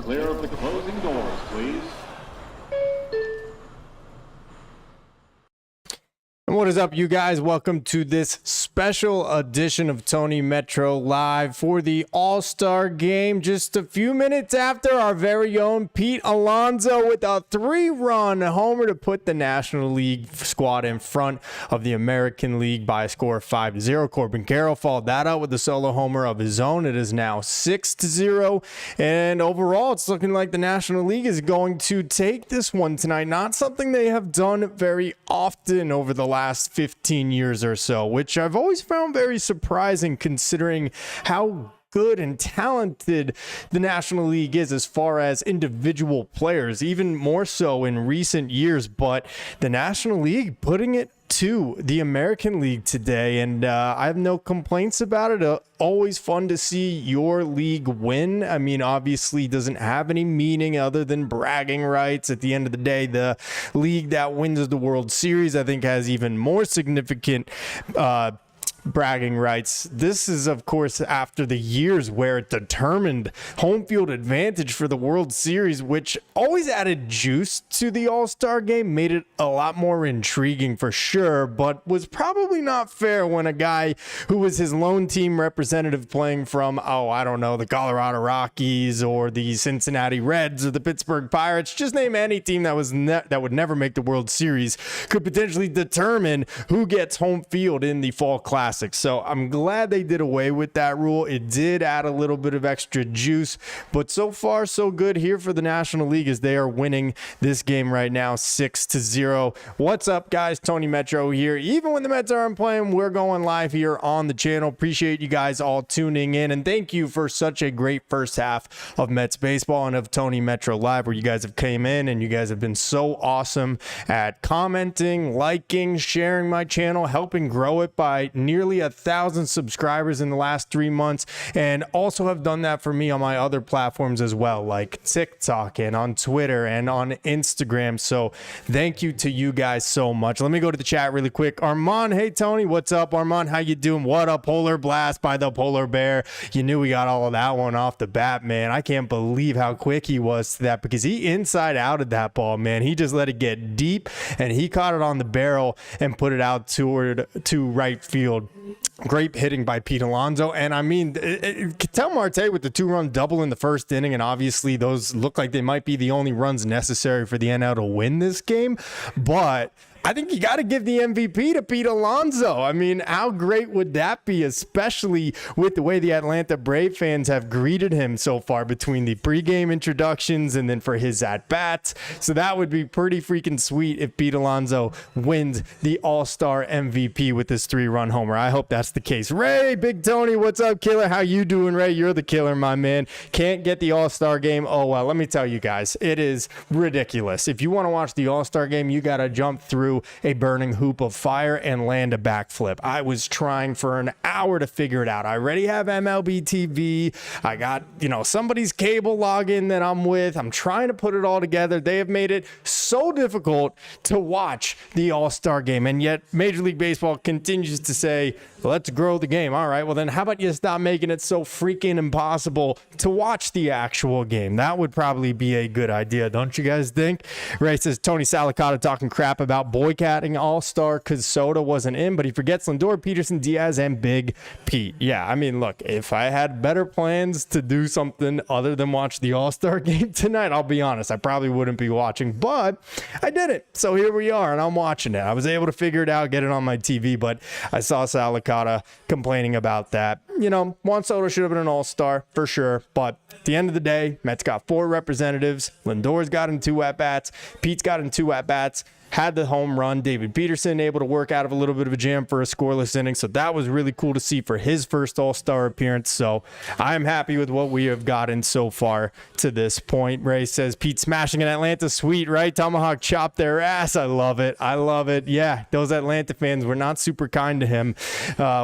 clear of the closing doors, please. And what is up, you guys? Welcome to this special edition of Tony Metro Live for the All-Star Game. Just a few minutes after our very own Pete Alonso with a 3-run homer to put the National League squad in front of the American League by a score of 5-0. Corbin Carroll followed that up with a solo homer of his own. It is now 6-0. And overall, it's looking like the National League is going to take this one tonight. Not something they have done very often over the last 15 years or so, which I've always found very surprising considering how good and talented the National League is as far as individual players, even more so in recent years. But the National League putting it to the American League today, and I have no complaints about it. Always fun to see your league win. I mean, obviously doesn't have any meaning other than bragging rights. At the end of the day, the league that wins the World Series, I think, has even more significant bragging rights. This is, of course, after the years where it determined home field advantage for the World Series, which always added juice to the All-Star Game, made it a lot more intriguing for sure, but was probably not fair when a guy who was his lone team representative playing from, I don't know, the Colorado Rockies or the Cincinnati Reds or the Pittsburgh Pirates, just name any team that was that would never make the World Series, could potentially determine who gets home field in the Fall Classic. So I'm glad they did away with that rule. It did add a little bit of extra juice, but so far so good here for the National League as they are winning this game right now 6-0. What's up, guys? Tony Metro here. Even when the Mets aren't playing, we're going live here on the channel. Appreciate you guys all tuning in, and thank you for such a great first half of Mets baseball and of Tony Metro Live, where you guys have came in and you guys have been so awesome at commenting, liking, sharing my channel, helping grow it by nearly 1,000 subscribers in the last 3 months, and also have done that for me on my other platforms as well, like TikTok and on Twitter and on Instagram. So thank you to you guys so much. Let me go to the chat really quick. Armand, hey Tony, what's up? Armand, how you doing? What a polar blast by the polar bear. You knew we got all of that one off the bat, man. I can't believe how quick he was to that, because he inside outed that ball, man. He just let it get deep and he caught it on the barrel and put it out to right field. Great hitting by Pete Alonso. And I mean, Ketel Marte with the 2-run double in the first inning, and obviously those look like they might be the only runs necessary for the NL to win this game, but I think you got to give the MVP to Pete Alonso. I mean, how great would that be, especially with the way the Atlanta Brave fans have greeted him so far between the pregame introductions and then for his at-bats. So that would be pretty freaking sweet if Pete Alonso wins the All-Star MVP with this 3-run homer. I hope that's the case. Ray, Big Tony, what's up, killer? How you doing, Ray? You're the killer, my man. Can't get the All-Star game. Oh, well, let me tell you guys, it is ridiculous. If you want to watch the All-Star game, you got to jump through a burning hoop of fire and land a backflip. I was trying for an hour to figure it out. I already have MLB TV. I got, somebody's cable login that I'm with. I'm trying to put it all together. They have made it so difficult to watch the All-Star game, and yet Major League Baseball continues to say, let's grow the game. All right, well then how about you stop making it so freaking impossible to watch the actual game? That would probably be a good idea, don't you guys think? Ray says, Tony Salicata talking crap about boycotting All-Star because Soto wasn't in, but he forgets Lindor, Peterson, Diaz, and Big Pete. Yeah, I mean, look, if I had better plans to do something other than watch the All-Star game tonight, I'll be honest, I probably wouldn't be watching, but I did it. So here we are, and I'm watching it. I was able to figure it out, get it on my TV, but I saw Salicata complaining about that. Juan Soto should have been an all-star for sure, but at the end of the day, Mets got 4 representatives. Lindor's got in 2 at-bats. Pete's got in 2 at-bats. Had the home run. David Peterson able to work out of a little bit of a jam for a scoreless inning, so that was really cool to see for his first All-Star appearance. So I'm happy with what we have gotten so far to this point. Ray says, Pete smashing in Atlanta, sweet, right? Tomahawk chopped their ass. I love it. I love it. Yeah, those Atlanta fans were not super kind to him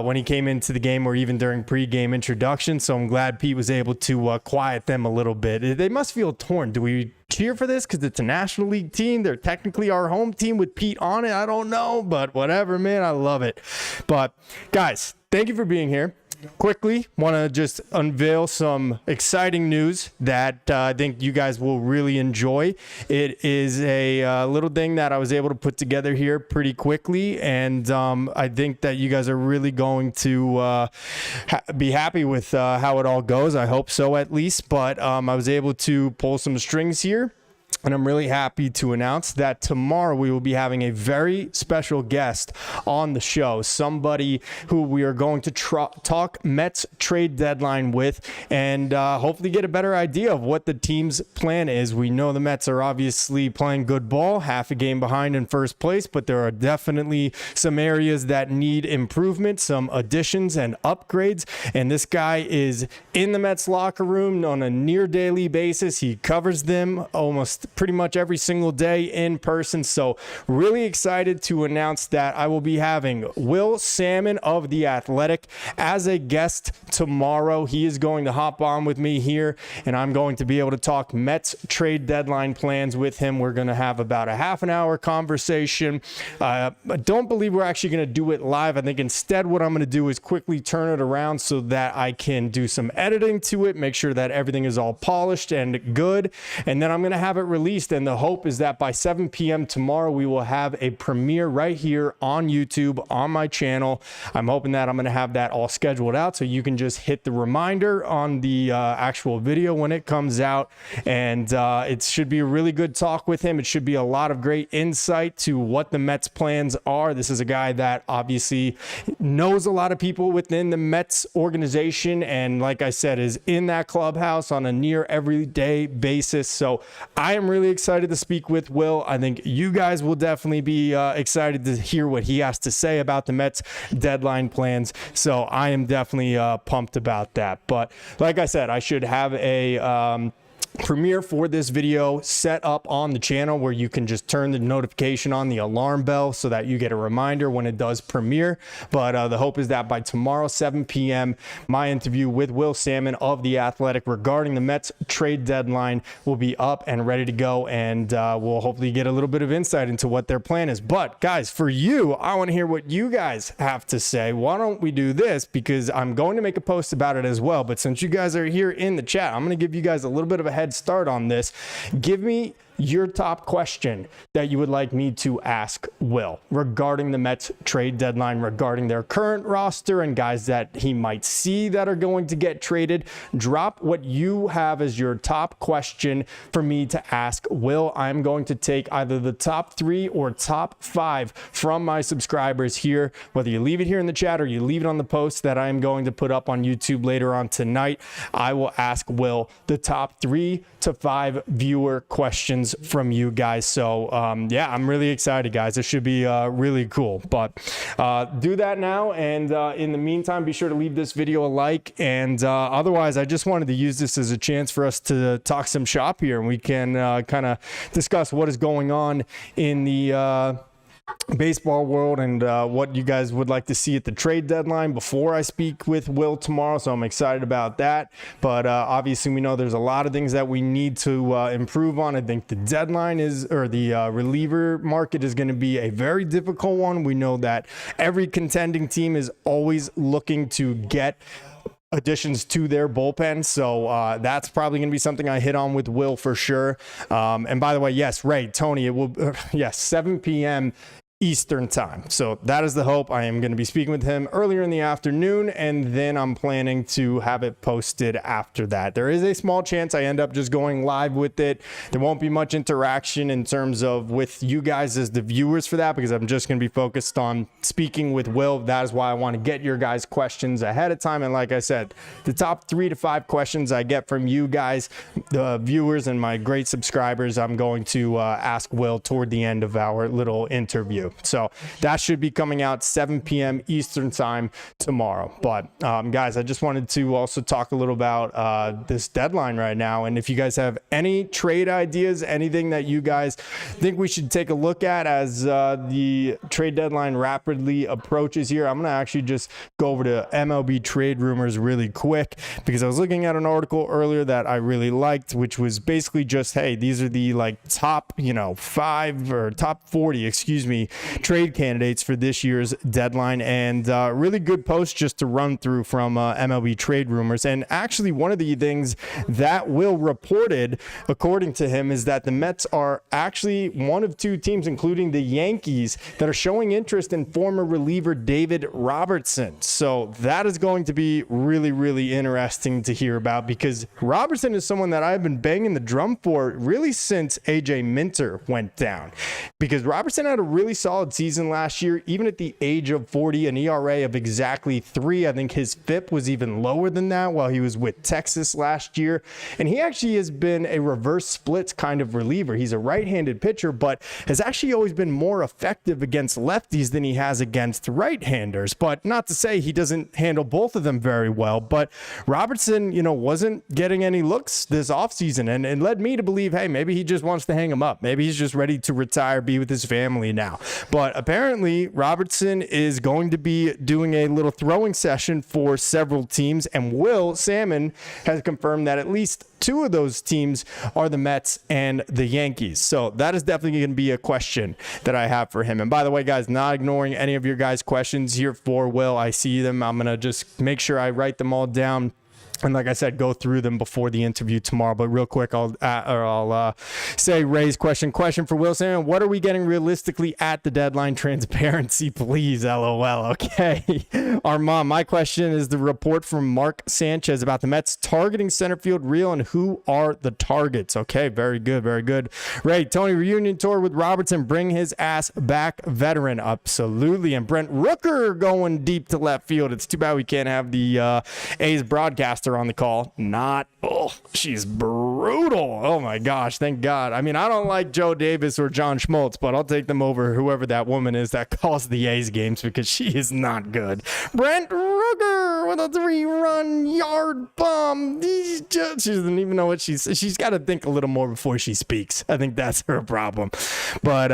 when he came into the game or even during pregame introduction, so I'm glad Pete was able to quiet them a little bit. They must feel torn. Do we cheer for this because it's a National League team? They're technically our home team with Pete on it. I don't know, but whatever, man. I love it. But guys, thank you for being here. quickly want to just unveil some exciting news that I think you guys will really enjoy. It is a little thing that I was able to put together here pretty quickly, and I think that you guys are really going to be happy with how it all goes. I hope so, at least. But I was able to pull some strings here. And I'm really happy to announce that tomorrow we will be having a very special guest on the show, somebody who we are going to talk Mets trade deadline with, and hopefully get a better idea of what the team's plan is. We know the Mets are obviously playing good ball, half a game behind in first place, but there are definitely some areas that need improvement, some additions and upgrades, and this guy is in the Mets locker room on a near daily basis. He covers them almost pretty much every single day in person. So really excited to announce that I will be having Will Salmon of The Athletic as a guest tomorrow. He is going to hop on with me here, and I'm going to be able to talk Mets trade deadline plans with him. We're going to have about a half an hour conversation. I don't believe we're actually going to do it live. I think instead what I'm going to do is quickly turn it around so that I can do some editing to it, make sure that everything is all polished and good, and then I'm going to have it released. And the hope is that by 7 p.m. tomorrow we will have a premiere right here on YouTube on my channel. I'm hoping that I'm going to have that all scheduled out so you can just hit the reminder on the actual video when it comes out, and it should be a really good talk with him. It should be a lot of great insight to what the Mets plans are. This is a guy that obviously knows a lot of people within the Mets organization, and like I said, is in that clubhouse on a near everyday basis. So I am really excited to speak with Will. I think you guys will definitely be excited to hear what he has to say about the Mets deadline plans. So I am definitely pumped about that. But like I said, I should have a premiere for this video set up on the channel where you can just turn the notification on, the alarm bell, so that you get a reminder when it does premiere. But the hope is that by tomorrow 7 p.m. my interview with Will Salmon of The Athletic regarding the Mets trade deadline will be up and ready to go, and we'll hopefully get a little bit of insight into what their plan is. But guys, for you, I want to hear what you guys have to say. Why don't we do this, because I'm going to make a post about it as well, but since you guys are here in the chat, I'm going to give you guys a little bit of a head start on this. Give me your top question that you would like me to ask Will regarding the Mets trade deadline, regarding their current roster and guys that he might see that are going to get traded. Drop what you have as your top question for me to ask Will. I'm going to take either the top 3 or top 5 from my subscribers here, whether you leave it here in the chat or you leave it on the post that I'm going to put up on YouTube later on tonight. I will ask Will the top 3 to 5 viewer questions from you guys. So yeah, I'm really excited, guys. This should be really cool. But do that now, and in the meantime, be sure to leave this video a like. And otherwise, I just wanted to use this as a chance for us to talk some shop here, and we can kind of discuss what is going on in the baseball world and what you guys would like to see at the trade deadline before I speak with Will tomorrow. So I'm excited about that. But obviously we know there's a lot of things that we need to improve on. I think the deadline is, or the reliever market is going to be a very difficult one. We know that every contending team is always looking to get additions to their bullpen, so that's probably going to be something I hit on with Will for sure. And by the way, yes, Ray, Tony, it will, yes, 7 p.m. Eastern time. So that is the hope. I am going to be speaking with him earlier in the afternoon, and then I'm planning to have it posted after that. There is a small chance I end up just going live with it. There won't be much interaction in terms of with you guys as the viewers for that, because I'm just going to be focused on speaking with Will. That is why I want to get your guys' questions ahead of time. And like I said, the top 3 to 5 questions I get from you guys, the viewers and my great subscribers, I'm going to ask Will toward the end of our little interview. So that should be coming out 7 p.m. Eastern time tomorrow. But guys, I just wanted to also talk a little about this deadline right now. And if you guys have any trade ideas, anything that you guys think we should take a look at as the trade deadline rapidly approaches here, I'm going to actually just go over to MLB trade rumors really quick, because I was looking at an article earlier that I really liked, which was basically just, hey, these are the like top, 5 or top 40, excuse me, trade candidates for this year's deadline, and really good post just to run through from MLB trade rumors. And actually, one of the things that Will reported, according to him, is that the Mets are actually one of two teams, including the Yankees, that are showing interest in former reliever David Robertson. So that is going to be really, really interesting to hear about, because Robertson is someone that I've been banging the drum for really since AJ Minter went down, because Robertson had a really solid season last year, even at the age of 40, an ERA of exactly 3. I think his FIP was even lower than that while he was with Texas last year. And he actually has been a reverse splits kind of reliever. He's a right-handed pitcher, but has actually always been more effective against lefties than he has against right-handers. But not to say he doesn't handle both of them very well. But Robertson, wasn't getting any looks this offseason, and it led me to believe, hey, maybe he just wants to hang him up. Maybe he's just ready to retire, be with his family now. But apparently, Robertson is going to be doing a little throwing session for several teams, and Will Salmon has confirmed that at least 2 of those teams are the Mets and the Yankees. So that is definitely going to be a question that I have for him. And by the way, guys, not ignoring any of your guys' questions here for Will. I see them. I'm going to just make sure I write them all down. And like I said, go through them before the interview tomorrow. But real quick, I'll say Ray's question for Wilson. What are we getting realistically at the deadline? Transparency, please. LOL. Okay. Armand, my question is the report from Mark Sanchez about the Mets targeting center field real, and who are the targets? Okay. Very good. Very good. Ray, Tony, reunion tour with Robertson. Bring his ass back, veteran. Absolutely. And Brent Rooker going deep to left field. It's too bad we can't have the A's broadcaster on the call. She's brutal. Oh my gosh, thank God. I mean, I don't like Joe Davis or John Schmaltz, but I'll take them over whoever that woman is that calls the A's games, because she is not good. Brent Rooker with a 3-run yard bomb. She doesn't even know what she's got to think a little more before she speaks. I think that's her problem. But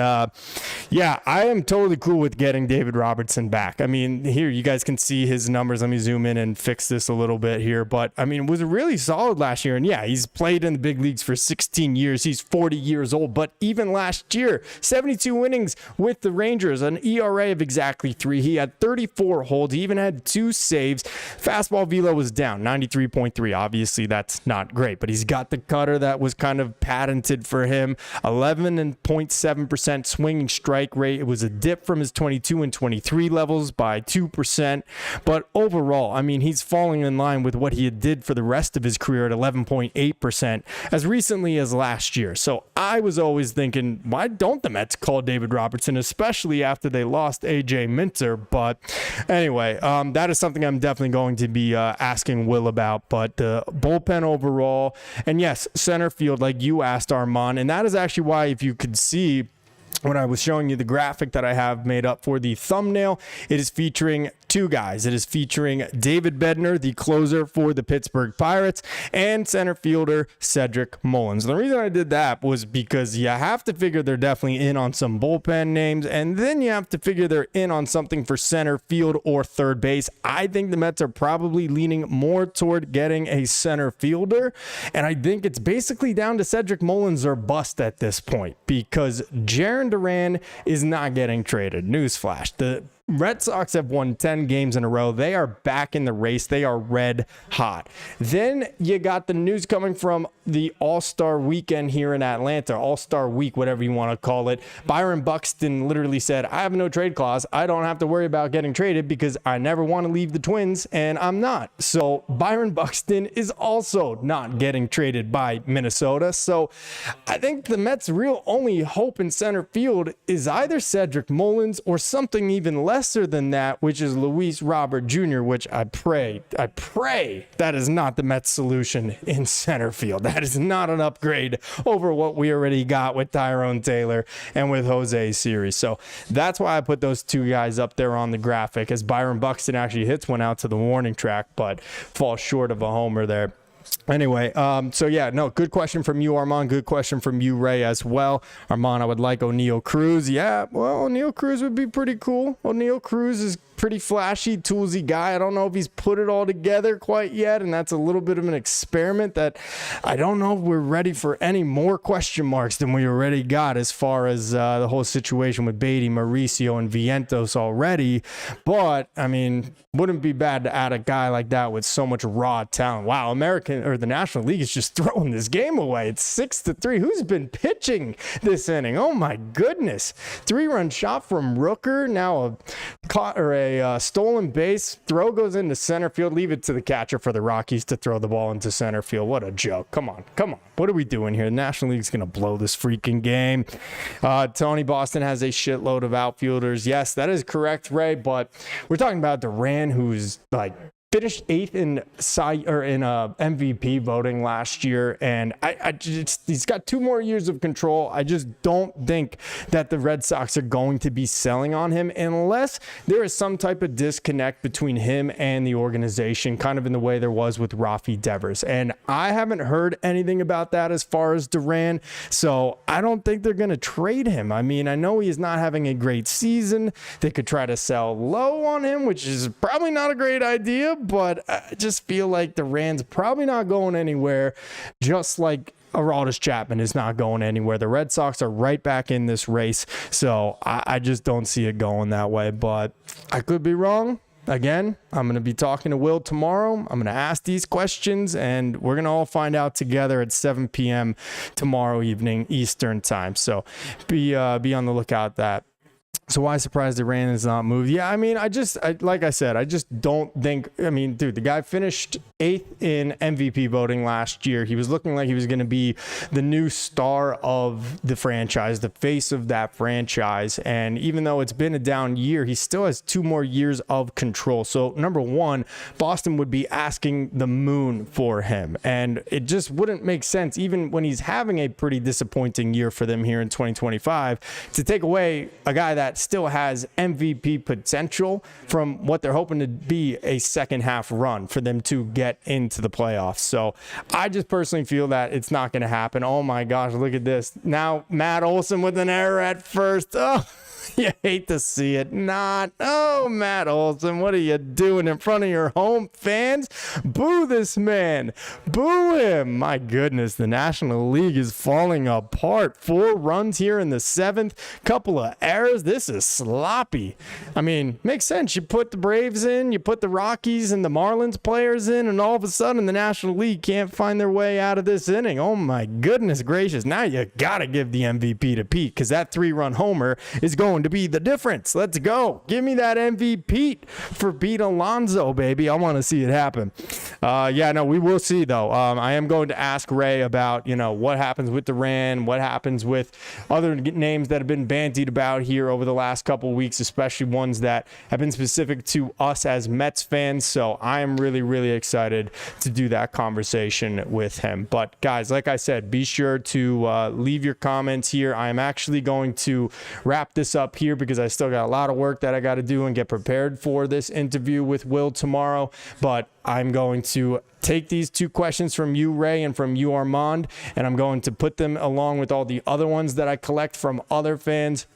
yeah, I am totally cool with getting David Robertson back. I mean, here you guys can see his numbers. Let me zoom in and fix this a little bit here. But I mean, it was really solid last year. And yeah, he's played in the big leagues for 16 years. He's 40 years old. But even last year, 72 innings with the Rangers, an ERA of exactly 3. He had 34 holds. He even had 2 saves. Fastball velo was down, 93.3. Obviously, that's not great. But he's got the cutter that was kind of patented for him. 11.7% swinging strike rate. It was a dip from his 22 and 23 levels by 2%. But overall, I mean, he's falling in line with what he did for the rest of his career at 11.8% as recently as last year. So I was always thinking, why don't the Mets call David Robertson, especially after they lost AJ Minter? But anyway, that is something I'm definitely going to be asking Will about. But the bullpen overall, and yes, center field, like you asked, Armand, and that is actually why, if you could see when I was showing you the graphic that I have made up for the thumbnail, it is featuring 2 guys. It is featuring David Bednar, the closer for the Pittsburgh Pirates, and center fielder Cedric Mullins. The reason I did that was because you have to figure they're definitely in on some bullpen names, and then you have to figure they're in on something for center field or third base. I think the Mets are probably leaning more toward getting a center fielder, and I think it's basically down to Cedric Mullins or bust at this point, because Jarren Duran is not getting traded. Newsflash. The Red Sox have won 10 games in a row. They are back in the race. They are red hot. Then you got the news coming from the All-Star weekend here in Atlanta, All-Star week, whatever you want to call it. Byron Buxton literally said, I have no trade clause. I don't have to worry about getting traded because I never want to leave the Twins, and I'm not. So Byron Buxton is also not getting traded by Minnesota. So I think the Mets' real only hope in center field is either Cedric Mullins or something even lesser than that, which is Luis Robert Jr., which I pray that is not the Mets' solution in center field. That is not an upgrade over what we already got with Tyrone Taylor and with Jose Siri. So that's why I put those 2 guys up there on the graphic, as Byron Buxton actually hits one out to the warning track, but falls short of a homer there. Anyway, so yeah, no, good question from you, Armand. Good question from you, Ray, as well. Armand, I would like O'Neal Cruz. Yeah, well, O'Neal Cruz would be pretty cool. O'Neal Cruz is pretty flashy, toolsy guy. I don't know if he's put it all together quite yet, and that's a little bit of an experiment that I don't know if we're ready for any more question marks than we already got as far as the whole situation with Beatty, Mauricio, and Vientos already. But, I mean, wouldn't be bad to add a guy like that with so much raw talent. Wow, the National League is just throwing this game away. It's 6-3. Who's been pitching this inning? Oh my goodness. 3-run shot from Rooker. Now a stolen base. Throw goes into center field. Leave it to the catcher for the Rockies to throw the ball into center field. What a joke. Come on. What are we doing here? The National League's going to blow this freaking game. Tony Boston has a shitload of outfielders. Yes, that is correct, Ray, but we're talking about Duran, who's like finished 8th in MVP voting last year, and he's got 2 more years of control. I just don't think that the Red Sox are going to be selling on him unless there is some type of disconnect between him and the organization, kind of in the way there was with Rafi Devers. And I haven't heard anything about that as far as Duran, so I don't think they're going to trade him. I mean, I know he's not having a great season. They could try to sell low on him, which is probably not a great idea, but I just feel like Duran's probably not going anywhere, just like Aroldis Chapman is not going anywhere. The Red Sox are right back in this race, so I just don't see it going that way, but I could be wrong. Again, I'm going to be talking to Will tomorrow. I'm going to ask these questions, and we're going to all find out together at 7 p.m. tomorrow evening Eastern time, so be on the lookout that. So why surprised Duran has not moved? Yeah, I mean, like I said, I just don't think, I mean, dude, the guy finished 8th in MVP voting last year. He was looking like he was going to be the new star of the franchise, the face of that franchise. And even though it's been a down year, he still has 2 more years of control. So number one, Boston would be asking the moon for him. And it just wouldn't make sense, even when he's having a pretty disappointing year for them here in 2025, to take away a guy that still has MVP potential from what they're hoping to be a second half run for them to get into the playoffs. So I just personally feel that it's not going to happen. Oh my gosh, look at this. Now Matt Olson with an error at first. Oh, you hate to see it. Oh, Matt Olson, what are you doing in front of your home fans? Boo this man. Boo him. My goodness, the National League is falling apart. 4 runs here in the 7th. Couple of errors. This is sloppy. I mean, makes sense. You put the Braves in, you put the Rockies and the Marlins players in, and all of a sudden the National League can't find their way out of this inning. Oh my goodness gracious. Now you got to give the MVP to Pete, because that 3-run homer is going to be the difference. Let's go. Give me that MVP for Pete Alonso, baby. I want to see it happen. We will see, though. I am going to ask Ray about, what happens with Duran, what happens with other names that have been bandied about here over the last couple of weeks, especially ones that have been specific to us as Mets fans. So I am really, really excited to do that conversation with him. But guys, like I said, be sure to leave your comments here. I am actually going to wrap this up here because I still got a lot of work that I got to do and get prepared for this interview with Will tomorrow. But I'm going to take these 2 questions from you, Ray, and from you, Armand, and I'm going to put them along with all the other ones that I collect from other fans.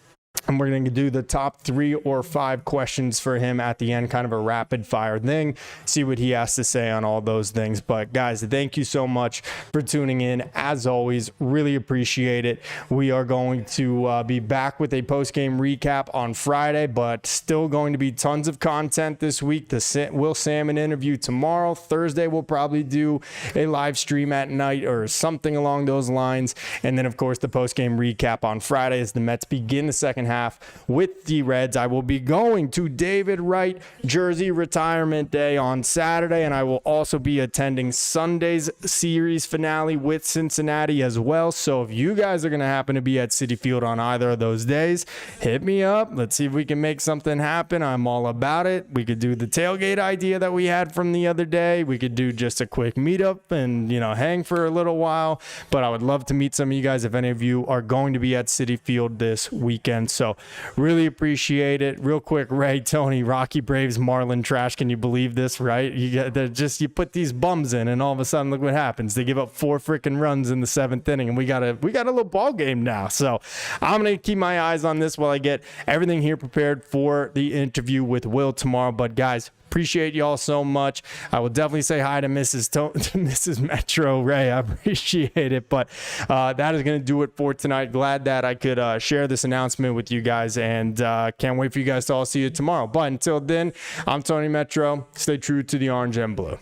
And we're going to do the top 3 or 5 questions for him at the end, kind of a rapid fire thing, see what he has to say on all those things. But guys, thank you so much for tuning in. As always, really appreciate it. We are going to be back with a post-game recap on Friday, but still going to be tons of content this week. The Will Salmon interview tomorrow. Thursday, we'll probably do a live stream at night or something along those lines. And then, of course, the post-game recap on Friday as the Mets begin the second half with the Reds. I will be going to David Wright jersey retirement day on Saturday, and I will also be attending Sunday's series finale with Cincinnati as well. So if you guys are going to happen to be at Citi Field on either of those days, hit me up. Let's see if we can make something happen. I'm all about it. We could do the tailgate idea that we had from the other day. We could do just a quick meetup and, hang for a little while. But I would love to meet some of you guys if any of you are going to be at Citi Field this weekend. doing. So really appreciate it. Real quick, Ray, Tony, Rocky Braves, Marlin trash. Can you believe this, right? You put these bums in and all of a sudden look what happens. They give up 4 freaking runs in the 7th inning, and we got a little ball game now. So I'm going to keep my eyes on this while I get everything here prepared for the interview with Will tomorrow. But guys, appreciate y'all so much. I will definitely say hi to Mrs. Metro Ray. I appreciate it. But that is going to do it for tonight. Glad that I could share this announcement with you guys, and can't wait for you guys to all see you tomorrow. But until then, I'm Tony Metro. Stay true to the orange and blue.